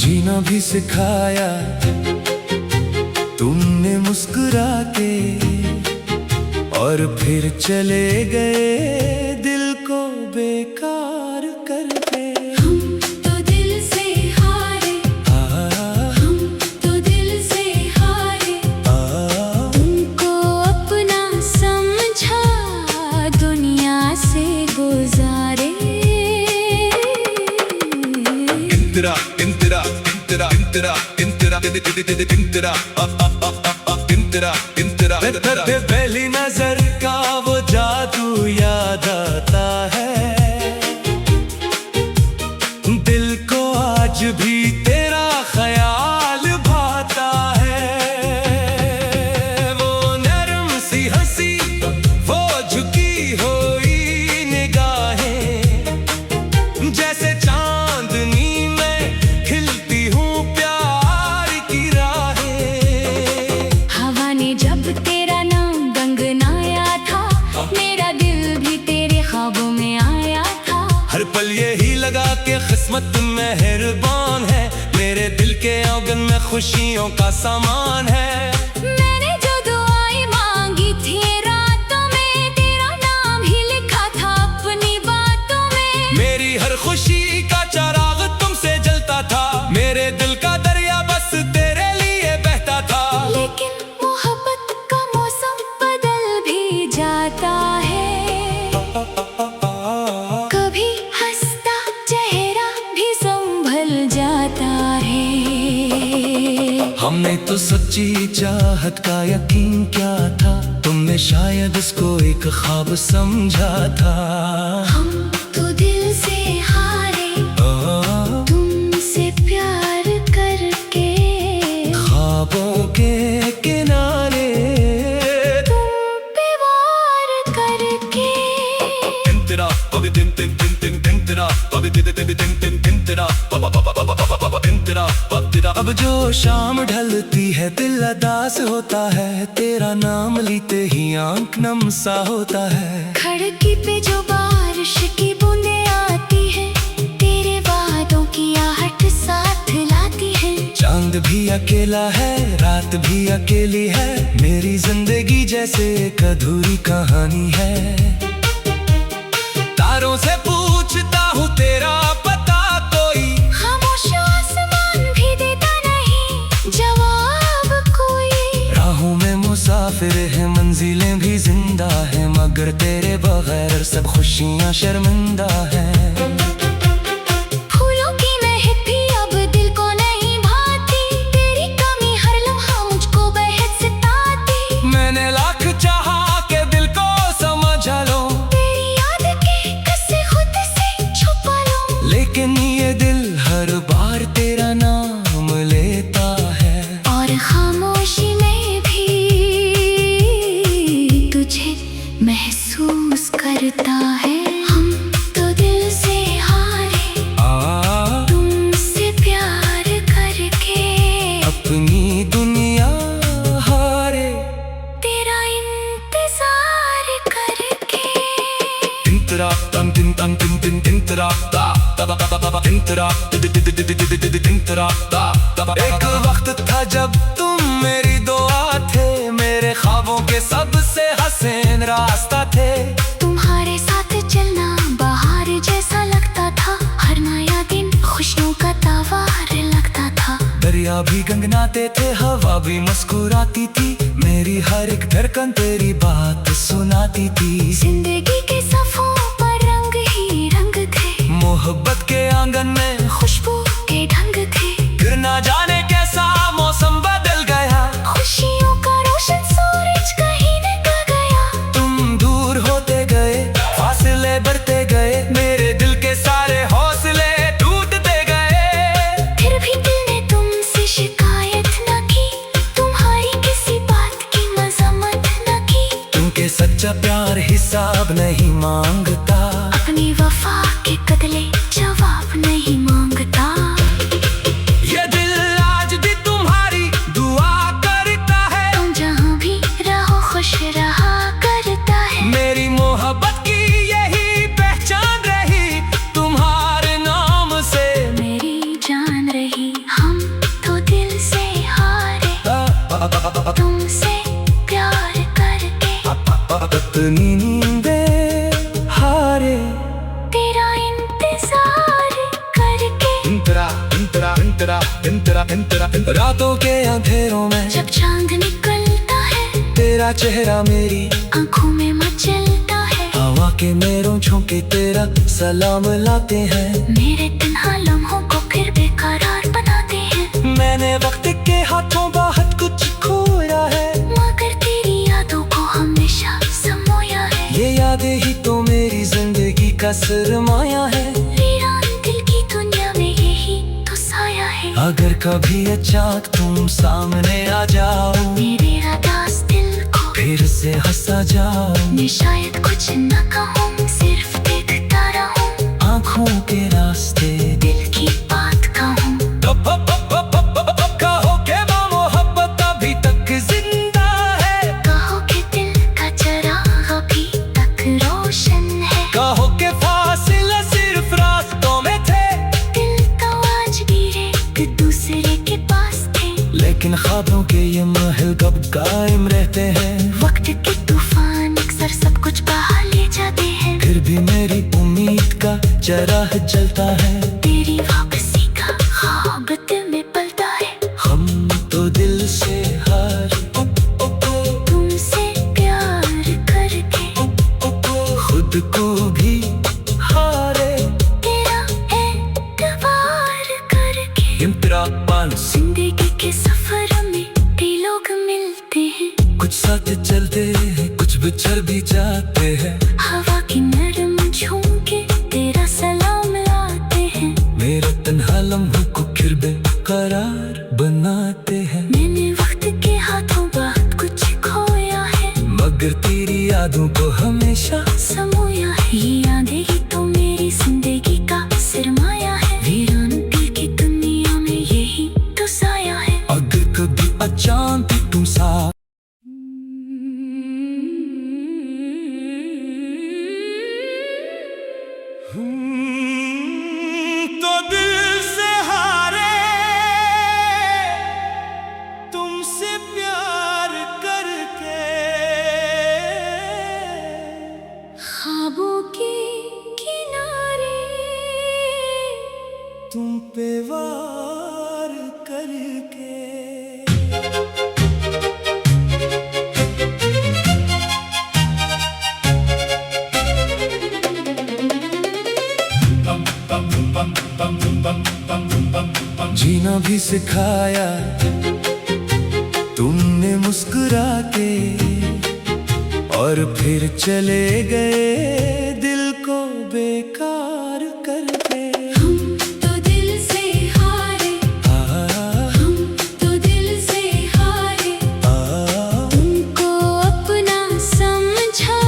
जीना भी सिखाया तुमने मुस्कुरा के, और फिर चले गए दिल को बेकार करके। हम तो दिल से हारे, हम तो दिल से हारे, तुमको अपना समझा दुनिया से गुजारे। इंतरा इंतरा इंतरा इंतरा इंतरा इंतरा इंतरा इंतरा पहली नजर का वो जादू याद आता है, दिल को आज भी तेरा ख्याल भाता है। वो नरम सी हंसी, वो झुकी हुई निगाहें, जैसे चांदनी में खिलती हूँ प्यार की राहें। हवा ने जब तेरा नाम गनगनाया था, मेरा दिल भी तेरे ख्वाबों में आया था। हर पल यही लगा कि किस्मत मेहरबान है, मेरे दिल के आंगन में खुशियों का सामान है। मैंने जो दुआएं मांगी थी रातों में, तेरा नाम ही लिखा था अपनी बातों में। मेरी हर खुशी का चिराग तुमसे जलता था, मेरे दिल का दरिया बस तेरे लिए बहता था। लेकिन मोहब्बत का मौसम बदल भी जाता है, कभी हंसता चेहरा भी संभल जाता है। हमने तो सच्ची चाहत का यकीन क्या था, तुमने शायद इसको एक ख्वाब समझा था। हम तो दिल से हारे, तुमसे प्यार करके, ख्वाबों के किनारे तुम पे वार करके। इंतरा अभी दिन दिन दिन दिन इंतरा अभी दिन दिन दिन दिन इंतरा इंतरा इंतरा। अब जो शाम ढलती है दिल अदास होता है, तेरा नाम लेते ही आंख नम सा होता है। खिड़की पे जो बारिश की बूंदें आती है, तेरे वादों की आहट साथ लाती है। चांद भी अकेला है, रात भी अकेली है, मेरी जिंदगी जैसे एक अधूरी कहानी है। तारों से पूछता हूँ तेरा पता कोई, खामोश आसमान भी देता नहीं जवाब कोई। राहों में मुसाफिर है, मंजिलें भी जिंदा है, मगर तेरे बगैर सब खुशियाँ शर्मिंदा है। फूलों की महक भी अब दिल को नहीं भाती, तेरी कमी हर लम्हा मुझको बेहद सताती। मैंने लाख चाहा के दिल को समझा लो, तेरी याद के किस्से खुद से छुपा लो, लेकिन ये दिल हर बार तेरा नाम लेता है। और खामोशी में भी तुझे महसूस करता है। हम तो दिल से हारे, तुमसे प्यार करके, अपनी दुनिया हारे, तेरा इंतजार करके। इंतरा तम दिन तम दिन दिन इंतरा ता ता ता ता इंतरा इंतरा ता। एक वक्त था जब तुम मेरी दुआ थे, मेरे ख्वाबों के सबसे हसीन रास्ता थे। तुम्हारे साथ चलना बाहर जैसा लगता था, हर नया दिन खुशियों का तवार लगता था। दरिया भी गंगनाते थे, हवा भी मुस्कुराती थी, मेरी हर एक धड़कन तेरी बात सुनाती थी। जिंदगी के सफों पर रंग ही रंग थे, मोहब्बत के आंगन में खुशबू के ढंग थे। फिर ना जाने कैसा मौसम बदल गया, खुशियों का रोशन सूरज कहीं निकल गया। तुम दूर होते गए, फासले बढ़ते गए, मेरे दिल के सारे हौसले टूटते गए। फिर भी दिल ने तुमसे शिकायत न की, तुम्हारी किसी बात की मजम्मत न की। तुमके सच्चा प्यार हिसाब नहीं मांगता, अपनी वफा के बदले जवाब नहीं मांगता। ये दिल आज भी तुम्हारी दुआ करता है, तुम जहाँ भी रहो खुश रहा करता है। मेरी मोहब्बत की यही पहचान रही, तुम्हारे नाम से मेरी जान रही। हाँ अपनी नींदें हारे तेरा इंतजार करके। इंतरा इंतरा इंतरा इंतरा इंतरा रातों के अंधेरों में जब चांद निकलता है तेरा चेहरा मेरी आंखों में मचलता है। हवा के मेरों झोंके तेरा सलाम लाते हैं। मेरे तन्हा लम्हों को फिर बेकरार बनाते हैं। मैंने वक्त के हाथों बहुत कुछ खोया है, मगर तेरी यादों को हमेशा समोया है। ये यादें ही तो मेरी जिंदगी का सरमाया है। वीरान दिल की दुनिया में यही तो साया है। अगर कभी अचानक तुम सामने आ जाओ मेरे रादास दिल को फिर से हंसा जाओ। मैं शायद कुछ न कहूँ, सिर्फ देखता रहूँ। आँखों के रास्ते दिल की बात कहूँ। कहो के वो मोहब्बत अभी तक जिंदा है। कहो कि दिल का चराग अभी तक रोशन है। कहो के फासिले सिर्फ रास्तों में थे, दिल तो आज भी एक दूसरे के पास थे। लेकिन ख्वाबों के ये महल कब कायम रहते हैं। वक्त के तूफान अक्सर सब कुछ बहा ले जाते हैं। फिर भी मेरी उम्मीद का चराग जलता है। तेरी वापसी का ख्वाब दिल में पलता है। हम तो दिल से हार तुमसे प्यार करके खुद को भी हारे। तेरा एतबार करके इंतरा पांस जिंदगी के सफर में कई लोग मिलते हैं। कुछ साथ चलते हैं, कुछ बिछड़ भी जाते हैं। हवा की नरम झोंके तेरा सलाम लाते हैं। मेरे तन्हा लम्हों को फिर बेकरार बनाते हैं। मैंने वक्त के हाथों बहुत कुछ खोया है, मगर तेरी यादों को हमेशा समोया है। ये यादें ही तो मेरी जिंदगी का सरमाया है। वीरान दिल की दुनिया में यही तो साया है। अगर कभी अचानक तुम साथ तो दिल से हारे तुमसे प्यार करके ख्वाबों के किनारे तुम पे वार करके। जीना भी सिखाया तुमने मुस्कुरा के, और फिर चले गए दिल को बेकार करके। हम तो दिल से हारे, हम तो दिल से हारे। तुमको अपना समझा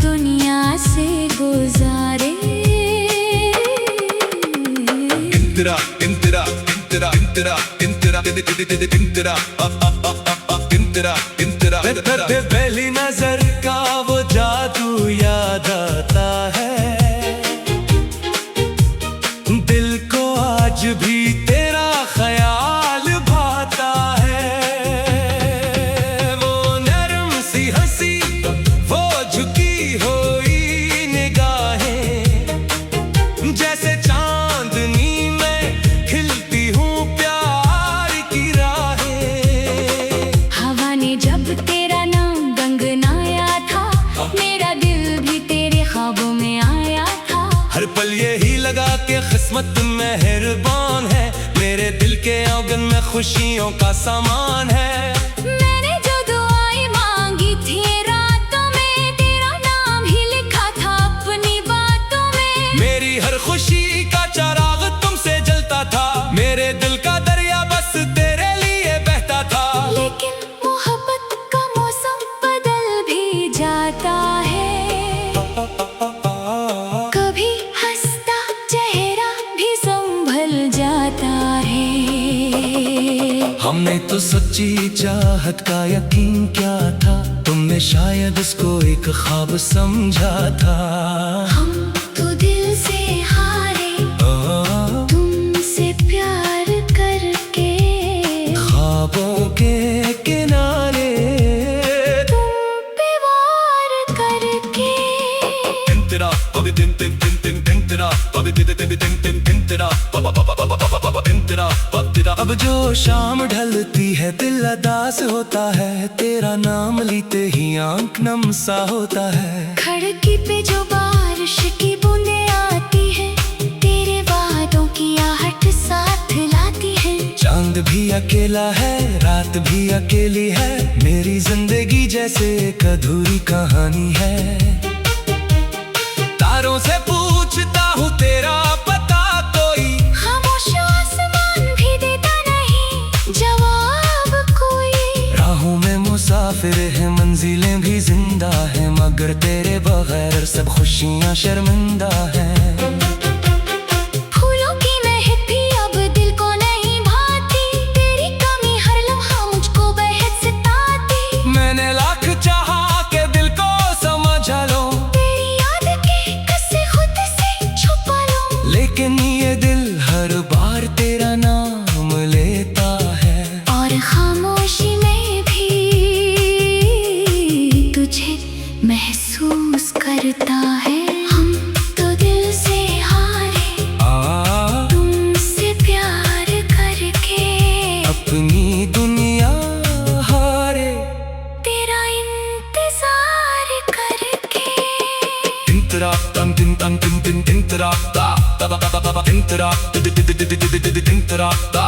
दुनिया से गुजारे। इंतरा इंतरा इंतरा इंतरा इंतरा इंतरा इंतरा इंतरा पहली नजर का वो जादू याद आता है। दिल को आज भी तेरा ख्याल भाता है। वो नरम सी हंसी, वो झुकी हुई निगाहें, जैसे चांदनी में खिलती हूँ प्यार की राहें। हवा ने जब तेरा नाम गंगनाया था, मेरा दिल भी तेरे ख्वाबों में आया था। हर पल यही लगा कि किस्मत मेहरबान है। मेरे दिल के आंगन में खुशियों का सामान है। मैंने जो दुआएं मांगी थी रातों में, तेरा नाम ही लिखा था अपनी बातों में। मेरी हर खुशी का चराग तुमसे जलता था। मेरे दिल का दरिया बस तेरे लिए बहता था। लेकिन मोहब्बत का मौसम बदल भी जाता है। कभी हंसता चेहरा भी संभल जाता है। हमने तो सच्ची चाहत का यकीन क्या था, तुमने शायद इसको एक ख्वाब समझा था। हम तो दिल से हारे, तुमसे प्यार करके ख्वाबों के किनारे तुम पे वार कर तेरा दिन तेरा तेरा। अब जो शाम ढलती है दिल उदास होता है, तेरा नाम लेते ही आंख नम सा होता है। खिड़की पे जो बारिश की बूंदें आती है, तेरे वादों की आहट साथ लाती है। चांद भी अकेला है, रात भी अकेली है, मेरी जिंदगी जैसे एक अधूरी कहानी है। तारों से पूछता हूँ तेरा पता कोई, खामोश आसमान भी देता नहीं जवाब कोई। राहों में मुसाफिर है, मंजिलें भी जिंदा है, मगर तेरे बगैर सब खुशियाँ शर्मिंदा है। फूलों की महक भी अब दिल को नहीं भाती, तेरी कमी हर लम्हा मुझको बेहद सताती। मैंने लाख चाहा के दिल को समझा लो, तेरी याद के किस्से खुद से छुपा लो, लेकिन ये दिल हर बार तेरा नाम लेता है। और खामोशी में भी तुझे महसूस करता है। हम तो दिल से हारे तुमसे प्यार करके, अपनी दुनिया हारे तेरा इंतजार करके। तिंतरा तम तिन तम तिन तिन तिंतरा ता तब तब तिंतरा तिंतरा ता।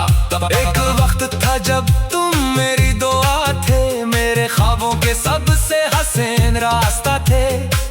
एक वक्त था जब तुम मेरी दुआ थे, मेरे ख्वाबों के सबसे हसीन रास्ता थे।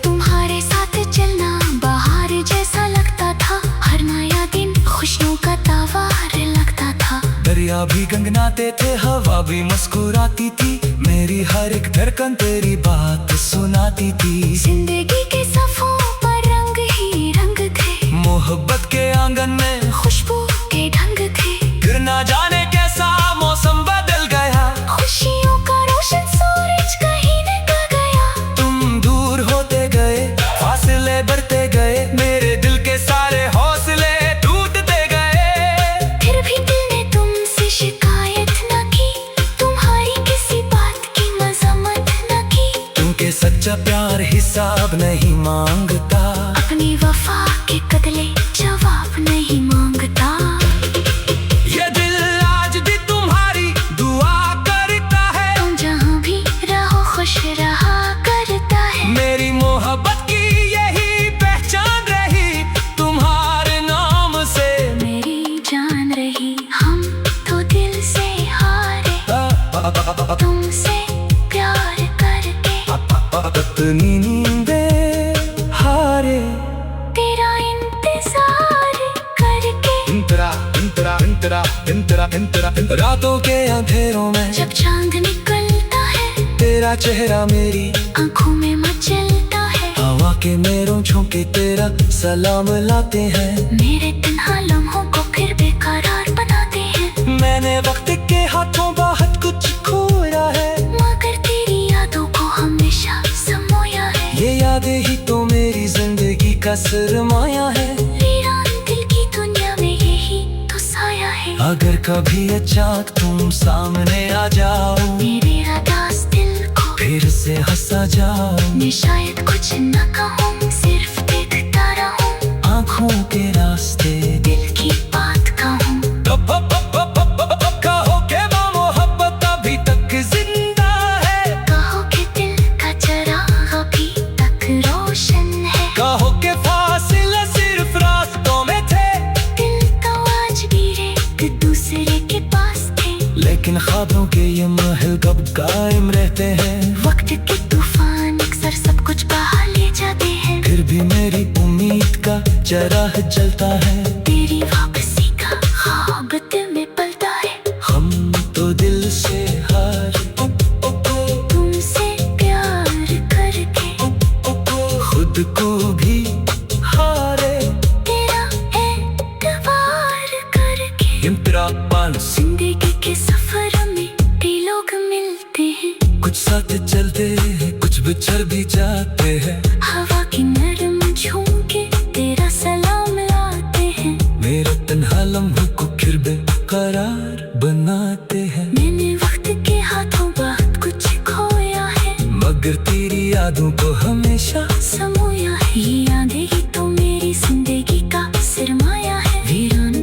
तुम्हारे साथ चलना बाहर जैसा लगता था, हर नया दिन खुशियों का तवार लगता था। दरिया भी गंगनाते थे, हवा भी मुस्कुराती थी, मेरी हर एक धड़कन तेरी बात सुनाती थी। जिंदगी के सफों पर रंग ही रंग थे, मोहब्बत के आंगन में खुशबू के ढंग थे। फिर ना जाने कैसा मौसम बदल गया, खुशियों का रोशन सूरज कहीं निकल गया। तुम दूर होते गए, फासले बढ़ते गए, मेरे दिल के सारे हौसले टूटते गए। फिर भी दिल ने तुमसे शिकायत न की, तुम्हारी किसी बात की मजम्मत न की। क्योंकि सच्चा प्यार हिसाब नहीं मांगता, अपनी वफा के बदले जवाब नहीं मांगता। ये दिल आज भी तुम्हारी दुआ करता है, तुम जहाँ भी रहो खुश रहा करता है। मेरी मोहब्बत की यही पहचान रही, तुम्हारे नाम से मेरी जान रही। हम तो दिल से हारे तुमसे प्यार करके, अपनी नींदें हारे तेरा इंतजार करके। इंतरा इंतरा इंतरा इंतरा इंतरा। रातों के अंधेरों में जब चांद निकलता है, तेरा चेहरा मेरी आंखों में मचलता है। हवा के मेरों झोंके तेरा सलाम लाते हैं, मेरे तन्हा लम्हों को फिर बेकरार बनाते हैं। मैंने वक्त के हाथों बहुत कुछ खोया है, मगर तेरी यादों को हमेशा समोया है। ये यादें ही तो मेरी जिंदगी का सरमाया है। वीरान दिल की दुनिया में यही तो साया है। अगर कभी अचानक तुम सामने आ जाओ, मेरे अदास दिल को फिर से हंसा जाओ। मैं शायद कुछ न कहूँ, सिर्फ देखता रहूँ, आँखों के रास्ते दिल की बात कहूँ। कहो के वो मोहब्बत अभी तक जिंदा है, कहो कि दिल का चराग अभी तक रोशन है। कहो के फासिले सिर्फ रास्तों में थे, दिल तो आज भी एक दूसरे के पास थे। लेकिन ख्वाबों के ये महल कब कायम रहते हैं। वक्त के तूफान अक्सर सब कुछ बहा ले जाते हैं, फिर भी मेरी उम्मीद का चराग जलता है। तेरी वापसी का ख्वाब दिल में पलता है। हम तो दिल से हारे तुमसे प्यार करके, खुद को भी हारे। तेरा एतबार करके। इंतरा पानस जिंदगी के सफर में कई लोग मिलते हैं, कुछ साथ चलते हैं, कुछ बिछड़ भी जाते हैं। हवा की नरम झोंके तेरा सलाम लाते हैं। मेरे तन्हा लम्हों को फिर बेकरार बनाते हैं। मैंने वक्त के हाथों बहुत कुछ खोया है, मगर तेरी यादों को हमेशा समोया है। ये यादें ही तो मेरी जिंदगी का सरमाया है। वीरान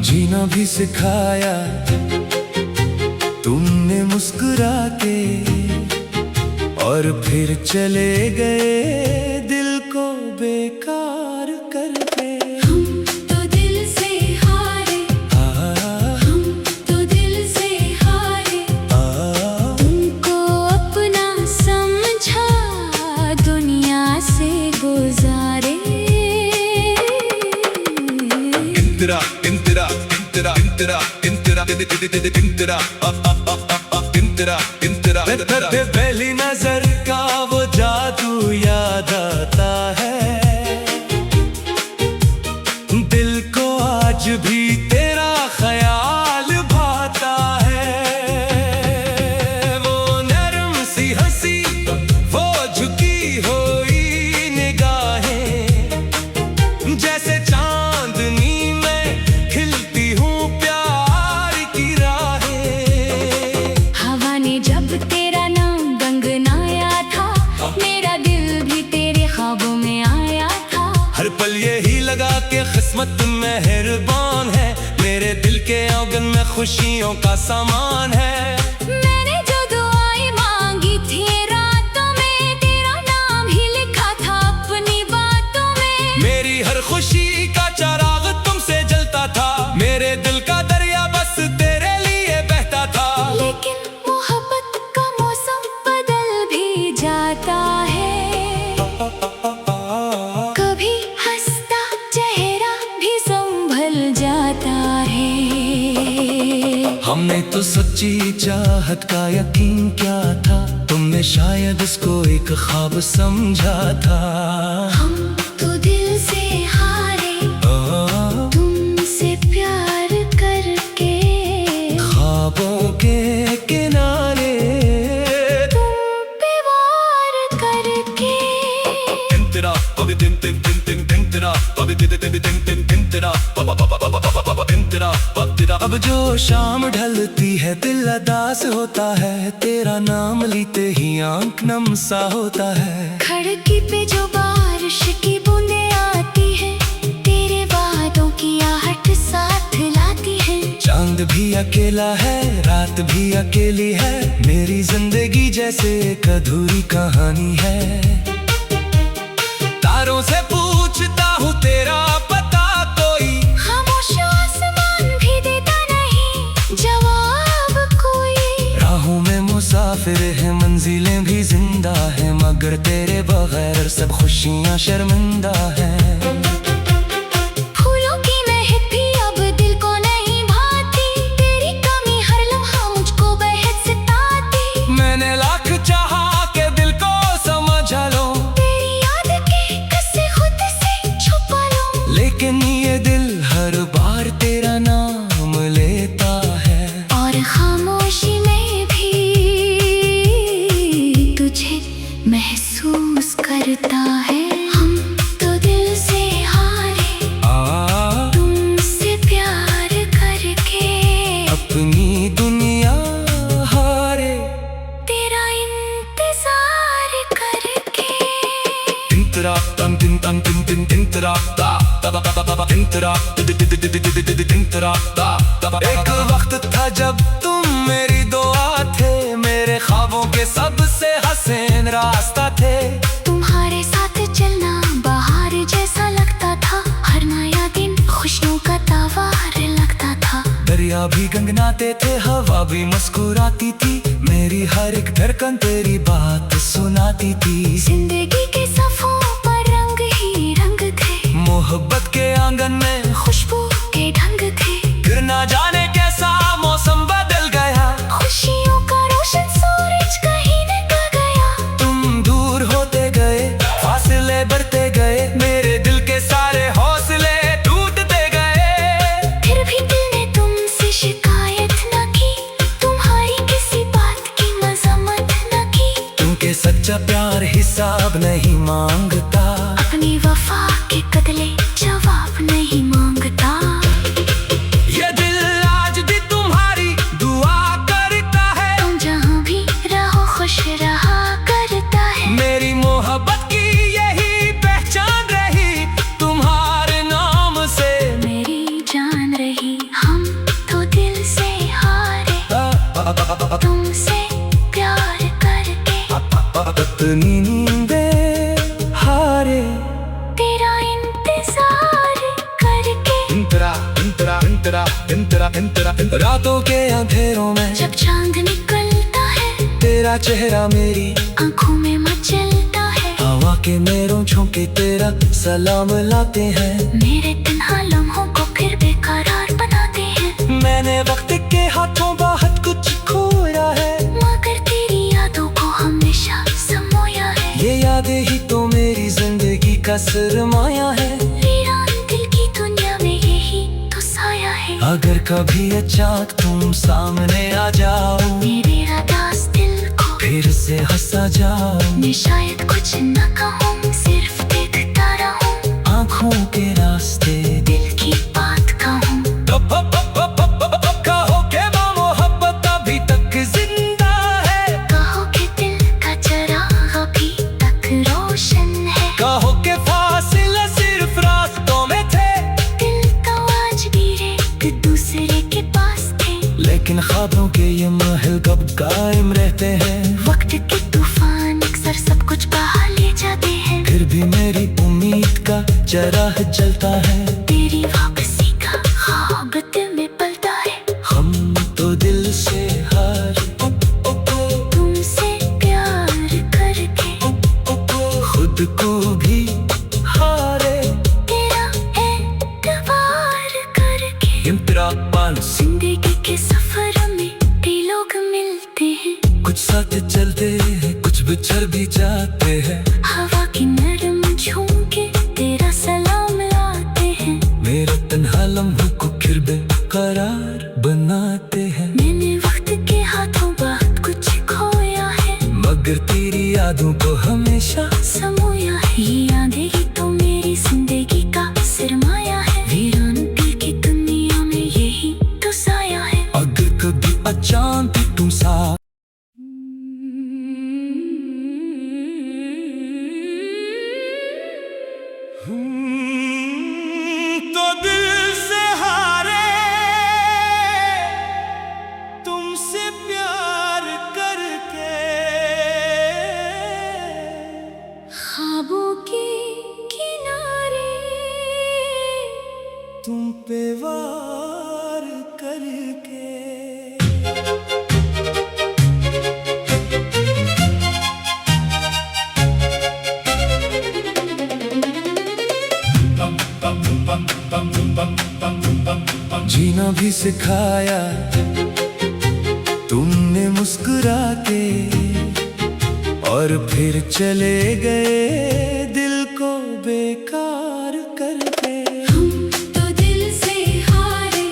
जीना भी सिखाया तुमने मुस्कुरा के, और फिर चले गए दिल को बेकार करके। हम तो दिल से हारे, हम तो दिल से हारे, तुमको अपना समझा दुनिया से गुजारे। इंतरा इंतरा इंतरा इंतरा इंतरा इंतरा इंतरा इंतरा इंतरा पहली नजर का वो जादू याद आता है, दिल को आज भी तेरा ख्याल भाता है। वो नरम सी हंसी, वो झुकी हुई निगाहें, जैसे चांदनी में खिलती हूँ प्यार की राहें। हवा ने जब तेरा नाम गंगनाया था, मेरा दिल भी तेरे ख्वाबों में आया था। हर पल यही लगा के किस्मत मेहरबान है, मेरे दिल के आंगन में खुशियों का सामान है। मैंने जो दुआएं मांगी थी रातों में, तेरा नाम ही लिखा था अपनी बातों में। मेरी हर खुशी का चिराग तुमसे जलता था, मेरे दिल का दरिया बस तेरे लिए बहता था। लेकिन मोहब्बत का मौसम बदल भी जाता है, कभी हंसता चेहरा भी संभल जाता है। हमने तो सच्ची चाहत का यकीन क्या था, तुमने शायद इसको एक ख्वाब समझा था। हम तो दिल से हारे, तुमसे प्यार करके, ख्वाबों के किनारे तुम पे वार करके। इंतरा अभी दिन दिन दिन दिन इंतरा अभी दिन दिन दिन दिन इंतरा इंतरा इंतरा। अब जो शाम ढलती है दिल अदास होता है, तेरा नाम लेते ही आंख नम सा होता है। खिड़की पे जो बारिश की बूंदें आती है, तेरे वादों की आहट साथ लाती है। चांद भी अकेला है, रात भी अकेली है, मेरी जिंदगी जैसे एक अधूरी कहानी है। तारों से पूछता हूँ तेरा पता कोई, खामोश आसमान भी देता नहीं जवाब कोई। राहों में मुसाफिर है, मंजिलें भी जिंदा है, मगर तेरे बगैर सब खुशियाँ शर्मिंदा है। फूलों की महक भी अब दिल को नहीं भाती, तेरी कमी हर लम्हा मुझको बेहद सताती। मैंने लाख चाहा के दिल को समझा लो, तेरी याद के किस्से खुद से छुपा लो, लेकिन ये दिल हर बार तेरा नाम लेता है। और खामोशी में भी तुझे महसूस करता है। हम तो दिल से हारे, तुमसे प्यार करके, अपनी दुनिया हारे, तेरा इंतजार करके। इंतरा तम दिन तम दिन दिन इंतरा ता इंतरा इंतरा ता। एक वक्त था जब तुम मेरी दुआ थे, मेरे ख्वाबों के सबसे हसीन रास्ता थे। तुम्हारे साथ चलना बाहर जैसा लगता था, हर नया दिन खुशियों का तवार लगता था। दरिया भी गंगनाते थे, हवा भी मुस्कुराती थी, मेरी हर एक धड़कन तेरी बात सुनाती थी। जिंदगी के सफों पर रंग ही रंग थे, मोहब्बत के आंगन में खुशबू के ढंग थे। फिर ना जाने कैसा मौसम बदल गया, खुशियों का रोशन सूरज कहीं निकल गया। तुम दूर होते गए, फासले बढ़ते गए, मेरे दिल के सारे हौसले टूटते गए। फिर भी दिल ने तुमसे शिकायत न की, तुम्हारी किसी बात की मजम्मत न की। क्योंकि सच्चा प्यार हिसाब नहीं मांगता, अपनी वफा के बदले जवाब नहीं मांगता। ये दिल आज भी तुम्हारी दुआ करता है, तुम जहाँ भी रहो खुश रहा करता है। मेरी मोहब्बत की यही पहचान रही, तुम्हारे नाम से अपनी नींदें हारे तेरा इंतजार करके। इंतरा इंतरा इंतरा इंतरा इंतरा रातों के अंधेरों में जब चांद निकलता है तेरा चेहरा मेरी आंखों में मचलता है। हवा के मेरों झोंके तेरा सलाम लाते हैं। मेरे तन्हा लम्हों को फिर बेकरार बनाते हैं। मैंने वक्त के हाथों बहुत कुछ खोया है, मगर तेरी यादों को हमेशा समोया है। ये यादें ही तो मेरी जिंदगी का सरमाया है। वीरान दिल की दुनिया में यही तो साया है। अगर कभी अचानक तुम सामने आ जाओ मेरे रादास दिल को फिर से हंसा जाओ। मैं शायद कुछ न कहूँ, सिर्फ देखता रहूँ। आँखों के रास्ते दिल की बात कहूँ। कहो के मोहब्बत अभी तक जिंदा है। कहो कि दिल का चराग अभी तक रोशन है। कहो के फासिले सिर्फ रास्तों में थे, दिल तो आज भी एक दूसरे के पास थे। लेकिन ख्वाबों के ये महल कब कायम रहते हैं। वक्त के तूफान अक्सर सब कुछ बहा ले जाते हैं। फिर भी मेरी उम्मीद का चराग जलता है। तेरी वापसी का ख्वाब दिल में पलता है। हम तो दिल से हार तुमसे प्यार करके खुद को भी हारे। तेरा एतबार करके इंतरा पांस जिंदगी के सफर में कई लोग मिलते हैं। कुछ साथ चलते हैं, कुछ बिछड़ भी जाते हैं। हवा की नरम झोंके तेरा सलाम लाते हैं। मेरे तन्हा लम्हों को फिर बेकरार बनाते हैं। मैंने वक्त के हाथों बहुत कुछ खोया है, मगर तेरी यादों को हमेशा समोया है। ये यादें ही तो मेरी जिंदगी का सरमाया है। वीरान दिल की दुनिया में यही तो साया है। अगर कभी अचानक तुम साथ तो दिल से हारे तुमसे प्यार करके। ख्वाबों के किनारे तुम पे वार करके। जीना भी सिखाया तुमने मुस्कुरा के, और फिर चले गए दिल को बेकार करके। हम तो दिल से हारे,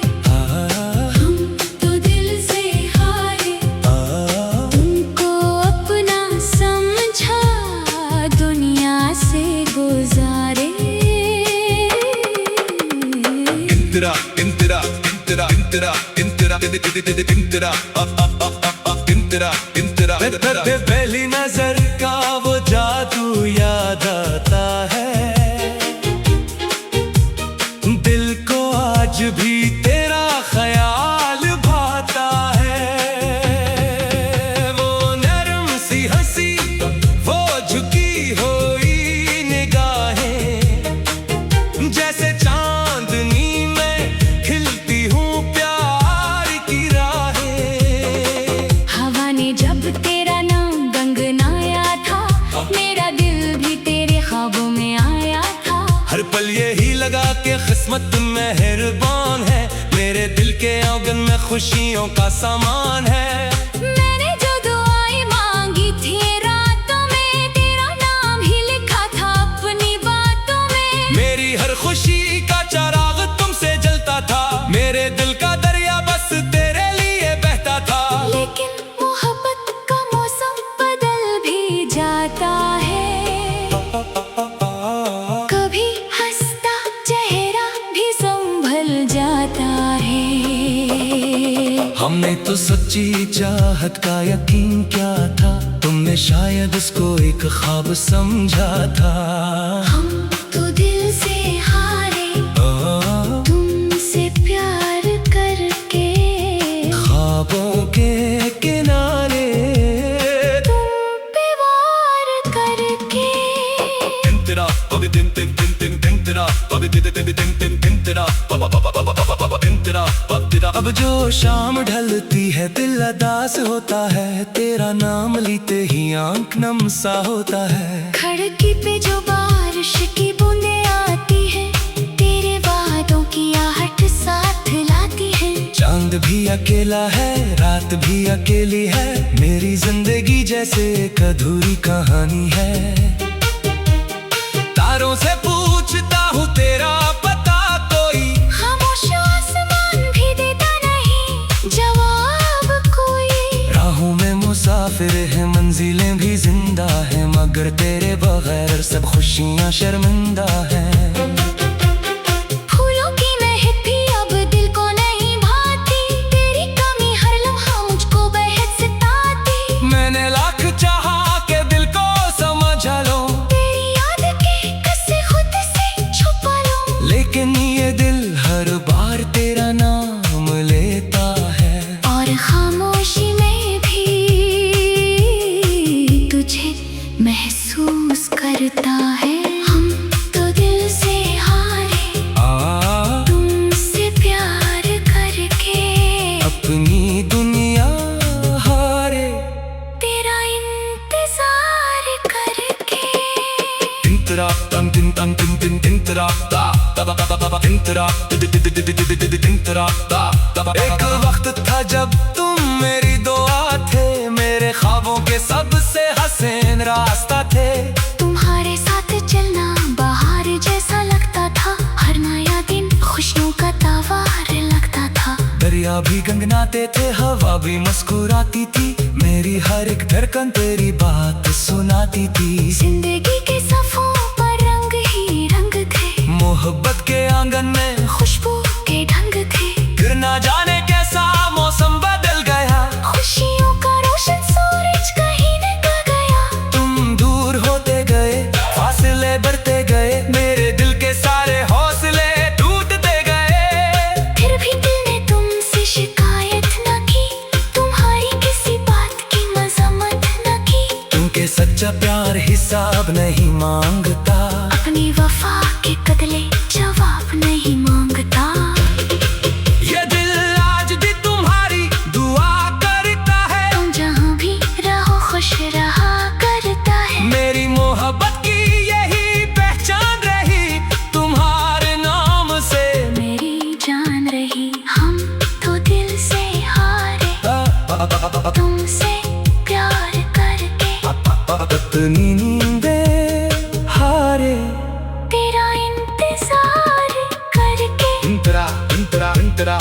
हम तो दिल से हारे। तुमको अपना समझा दुनिया से गुजारे। इंतरा इंतरा इंतरा इंतरा इंतरा इंतरा इंतरा इंतरा पहली नजर का वो जादू याद आता है। दिल को आज भी तेरा ख्याल भाता है। वो नरम सी हंसी, वो झुकी हुई निगाहें, जैसे चांदनी में खिलती हूँ प्यार की राहें। हवा ने जब तेरा नाम गंगनाया था, मेरा दिल भी तेरे ख्वाबों में आया था। हर पल यही लगा कि किस्मत मेहरबान है। मेरे दिल के आंगन में खुशियों का सामान है। मैंने जो दुआएं मांगी थी रातों में, तेरा नाम ही लिखा था अपनी बातों में। मेरी हर खुशी का चराग तुमसे जलता था। मेरे दिल का दरिया बस तेरे लिए बहता था। लेकिन मोहब्बत का मौसम बदल भी जाता है। कभी हंसता चेहरा भी संभल जाता है। हमने तो सच्ची चाहत का यकीन क्या था, तुमने शायद उसको एक ख्वाब समझा था। हम तो दिल से हारे, तुमसे प्यार करके। ख्वाबों के किनारे तुम पे वार तेरा अब दिन दिन दिन दिन दिन तेरा अब दिन दिन दिन दिन दिन तेरा दिन तेरा तेरा। अब जो शाम ढलती है दिल अदास होता है, तेरा नाम लेते ही आंख नम सा होता है। खिड़की पे जो बारिश की बूंदें आती है, तेरे वादों की आहट साथ लाती है। चांद भी अकेला है, रात भी अकेली है, मेरी जिंदगी जैसे एक अधूरी कहानी है। तारों से पूछता हूँ तेरा पता कोई, खामोश आसमान भी देता नहीं जवाब कोई। राहों में मुसाफिर है, मंजिलें भी जिंदा है, मगर तेरे बगैर सब खुशियाँ शर्मिंदा है। फूलों की महक भी अब दिल को नहीं भाती, तेरी कमी हर लम्हा मुझको बेहद सताती। मैंने लाख चाहा के दिल को समझा लो, तेरी याद के किस्से खुद से छुपा लो, लेकिन ये दिल हर बार तेरा नाम लेता है। और खामोशी में भी तुझे महसूस करता है। हम तो दिल से हारे तुमसे प्यार करके, अपनी दुनिया हारे तेरा इंतजार करके। दिन तेरा तन दिन तन दिन दिन दिन तेरा दिन तेरा दिन तेरा। एक वक्त था जब तुम मेरी दुआ थे, मेरे ख्वाबों के सबसे हसीन रास्ता थे। तुम्हारे साथ चलना बाहर जैसा लगता था, हर नया दिन खुशियों का तवार लगता था। दरिया भी गंगनाते थे, हवा भी मुस्कुराती थी, मेरी हर एक धड़कन तेरी बात सुनाती थी। जिंदगी के सफों पर रंग ही रंग थे, मोहब्बत के आंगन में खुशबू के ढंग थे। फिर ना जाने कैसा मौसम बदल गया, खुशियों का रोशन सूरज कहीं निकल गया। तुम दूर होते गए, फासले बढ़ते गए, मेरे दिल के सारे हौसले टूटते गए। फिर भी दिल ने तुमसे शिकायत न की, तुम्हारी किसी बात की मजम्मत न की। क्योंकि सच्चा प्यार हिसाब नहीं मांगता, अपनी वफा के बदले जवाब नहीं मांगता। ये दिल आज भी तुम्हारी दुआ करता है, तुम जहाँ भी रहो खुश रहा करता है। मेरी मोहब्बत की यही पहचान रही, तुम्हारे नाम से मेरी जान रही। हम तो दिल से हारे तुमसे प्यार करके, अपनी नींदें हारे तेरा इंतजार करके। इंतरा इंतरा इंतरा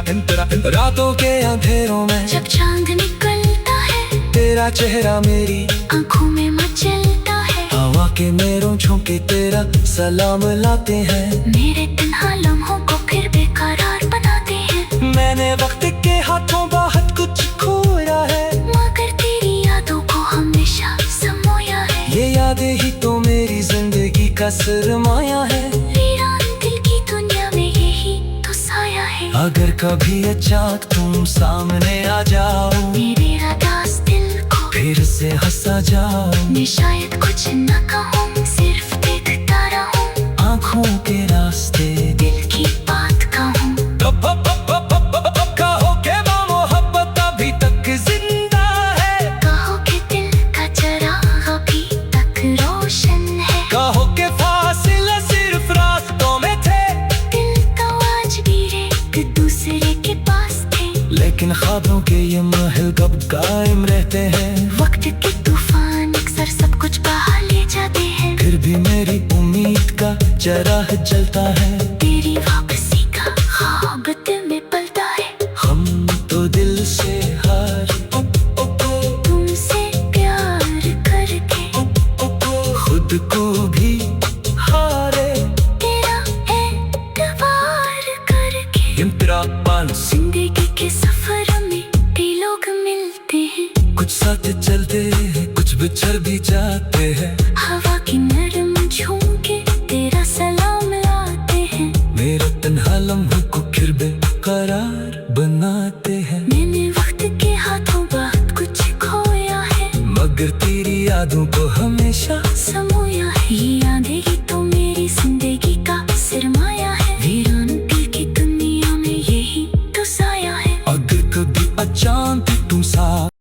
इंतरा इंतरा। रातों के अंधेरों में जब चांद निकलता है, तेरा चेहरा मेरी आंखों में मचलता है। हवा के मेरों झोंके तेरा सलाम लाते हैं, मेरे तन्हा लम्हों को फिर बेकरार बनाते हैं। मैंने वक्त के हाथों बहुत कुछ खोया है, मगर तेरी यादों को हमेशा समोया है। ये यादें ही तो मेरी जिंदगी का सरमाया है। वीरान दिल की दुनिया में यही तो साया है। अगर कभी अचानक तुम सामने आ जाओ, मेरे अदास दिल को फिर से हंसा जाओ। मैं शायद कुछ न कहूँ, सिर्फ देखता रहूँ, आँखों के रास्ते दिल की बात कहूँ। कहो के मोहब्बत अभी तक जिंदा है, कहो कि दिल का चराग अभी तक रोशन है। कहो के फासिले सिर्फ रास्तों में थे, दिल तो आज भी एक दूसरे के पास थे, लेकिन ख्वाबों के ये महल कब कायम रहते हैं। वक्त के तूफान अक्सर सब कुछ बहा ले जाते हैं। फिर भी मेरी उम्मीद का चराग जलता है, तेरी वापसी का ख्वाब दिल में पलता है। हम तो दिल से हारे तुमसे प्यार करके, खुद को भी हारे। तेरा एतबार करके, इंतरा पांस जिंदगी के सफर में कई लोग मिलते हैं। कुछ साथ चलते हैं, कुछ बिछड़ भी जाते हैं। हवा की नरम झोंके तेरा सलाम लाते हैं। मेरे तन्हा लम्हों को फिर बेकरार बनाते हैं। मैंने वक्त के हाथों बहुत कुछ खोया है, मगर तेरी यादों को हमेशा समोया है। ये आंधे ही